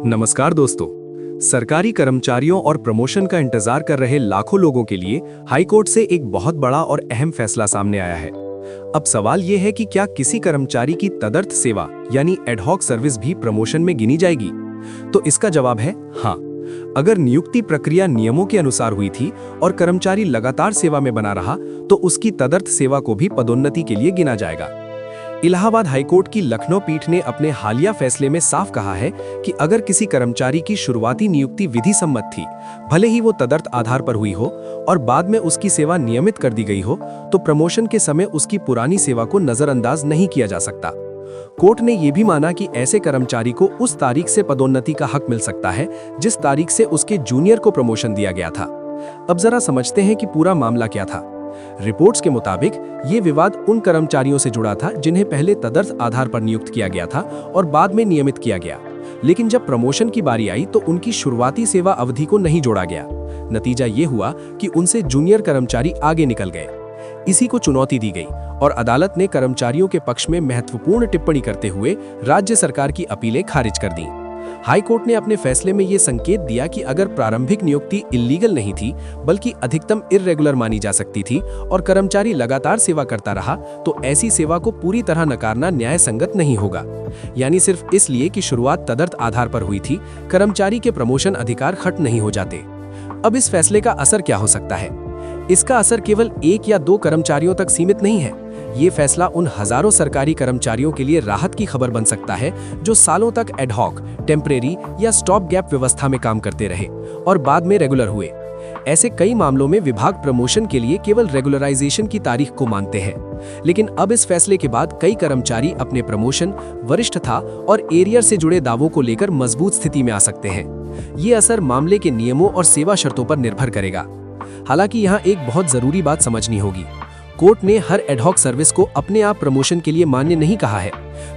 नमस्कार दोस्तों। सरकारी कर्मचारियों और प्रमोशन का इंतजार कर रहे लाखों लोगों के लिए हाई कोर्ट से एक बहुत बड़ा और अहम फैसला सामने आया है। अब सवाल ये है कि क्या किसी कर्मचारी की तदर्थ सेवा यानी एडहॉक सर्विस भी प्रमोशन में गिनी जाएगी? तो इसका जवाब है हाँ। अगर नियुक्ति प्रक्रिया नियमों के अनुसार हुई थी और कर्मचारी लगातार सेवा में बना रहा तो उसकी तदर्थ सेवा को भी पदोन्नति के लिए गिना जाएगा। इलाहाबाद हाईकोर्ट की लखनऊ पीठ ने अपने हालिया फैसले में साफ कहा है कि अगर किसी कर्मचारी की शुरुआती नियुक्ति विधि सम्मत थी, भले ही वो तदर्थ आधार पर हुई हो और बाद में उसकी सेवा नियमित कर दी गई हो, तो प्रमोशन के समय उसकी पुरानी सेवा को नजरअंदाज नहीं किया जा सकता। कोर्ट ने यह भी माना कि ऐसे कर्मचारी को उस तारीख से पदोन्नति का हक मिल सकता है जिस तारीख से उसके जूनियर को प्रमोशन दिया गया था। अब जरा समझते हैं कि पूरा मामला क्या था। रिपोर्ट्स के मुताबिक ये विवाद उन कर्मचारियों से जुड़ा था जिन्हें पहले तदर्थ आधार पर नियुक्त किया गया था और बाद में नियमित किया गया, लेकिन जब प्रमोशन की बारी आई तो उनकी शुरुआती सेवा अवधि को नहीं जोड़ा गया। नतीजा ये हुआ कि उनसे जूनियर कर्मचारी आगे निकल गए। इसी को चुनौती दी गई और अदालत ने कर्मचारियों के पक्ष में महत्वपूर्ण टिप्पणी करते हुए राज्य सरकार की अपीलें खारिज कर दी। हाई कोर्ट ने अपने फैसले में ये संकेत दिया कि अगर प्रारंभिक नियुक्ति इल्लीगल नहीं थी बल्कि अधिकतम इर्रेगुलर मानी जा सकती थी और कर्मचारी लगातार सेवा करता रहा तो ऐसी सेवा को पूरी तरह नकारना न्याय संगत नहीं होगा। यानी सिर्फ इसलिए कि शुरुआत तदर्थ आधार पर हुई थी, कर्मचारी के प्रमोशन अधिकार खत्म नहीं हो जाते। अब इस फैसले का असर क्या हो सकता है? इसका असर केवल एक या दो कर्मचारियों तक सीमित नहीं है। ये फैसला उन हजारों सरकारी कर्मचारियों के लिए राहत की खबर बन सकता है जो सालों तक एडहॉक, टेम्परेरी या स्टॉप गैप व्यवस्था में काम करते रहे और बाद में रेगुलर हुए। ऐसे कई मामलों में विभाग प्रमोशन के लिए केवल रेगुलराइजेशन की तारीख को मानते हैं, लेकिन अब इस फैसले के बाद कई कर्मचारी अपने प्रमोशन, वरिष्ठता और एरियर से जुड़े दावों को लेकर मजबूत स्थिति में आ सकते हैं। ये असर मामले के नियमों और सेवा शर्तों पर निर्भर करेगा। हालांकि यहाँ एक बहुत जरूरी बात समझनी होगी। कोर्ट ने हर एडहॉक सर्विस को अपने आप प्रमोशन के लिए मान्य नहीं कहा है।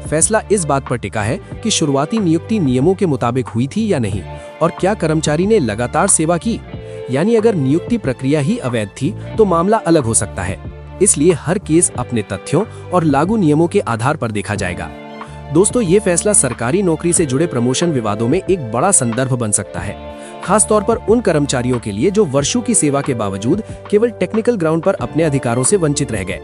फैसला इस बात पर टिका है कि शुरुआती नियुक्ति नियमों के मुताबिक हुई थी या नहीं और क्या कर्मचारी ने लगातार सेवा की। यानी अगर नियुक्ति प्रक्रिया ही अवैध थी तो मामला अलग हो सकता है। इसलिए हर केस अपने तथ्यों और लागू नियमों के आधार पर देखा जाएगा। दोस्तों, ये फैसला सरकारी नौकरी से जुड़े प्रमोशन विवादों में एक बड़ा संदर्भ बन सकता है, खास तौर पर उन कर्मचारियों के लिए जो वर्षों की सेवा के बावजूद केवल टेक्निकल ग्राउंड पर अपने अधिकारों से वंचित रह गए।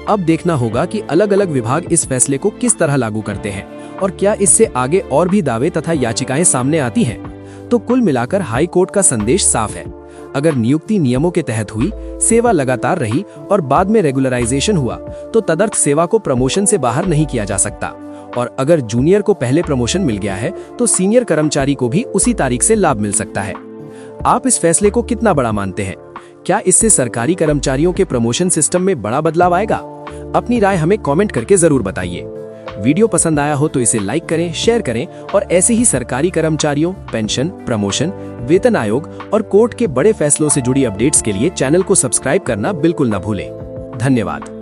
अब देखना होगा कि अलग अलग विभाग इस फैसले को किस तरह लागू करते हैं और क्या इससे आगे और भी दावे तथा याचिकाएं सामने आती हैं। तो कुल मिलाकर हाई कोर्ट का संदेश साफ है। अगर नियुक्ति नियमों के तहत हुई, सेवा लगातार रही और बाद में रेगुलराइजेशन हुआ तो तदर्थ सेवा को प्रमोशन से बाहर नहीं किया जा सकता। और अगर जूनियर को पहले प्रमोशन मिल गया है तो सीनियर कर्मचारी को भी उसी तारीख से लाभ मिल सकता है। आप इस फैसले को कितना बड़ा मानते हैं? क्या इससे सरकारी कर्मचारियों के प्रमोशन सिस्टम में बड़ा बदलाव आएगा? अपनी राय हमें कमेंट करके जरूर बताइए। वीडियो पसंद आया हो तो इसे लाइक करें, शेयर करें और ऐसे ही सरकारी कर्मचारियों, पेंशन, प्रमोशन, वेतन आयोग और कोर्ट के बड़े फैसलों से जुड़ी अपडेट्स के लिए चैनल को सब्सक्राइब करना बिल्कुल न भूलें। धन्यवाद।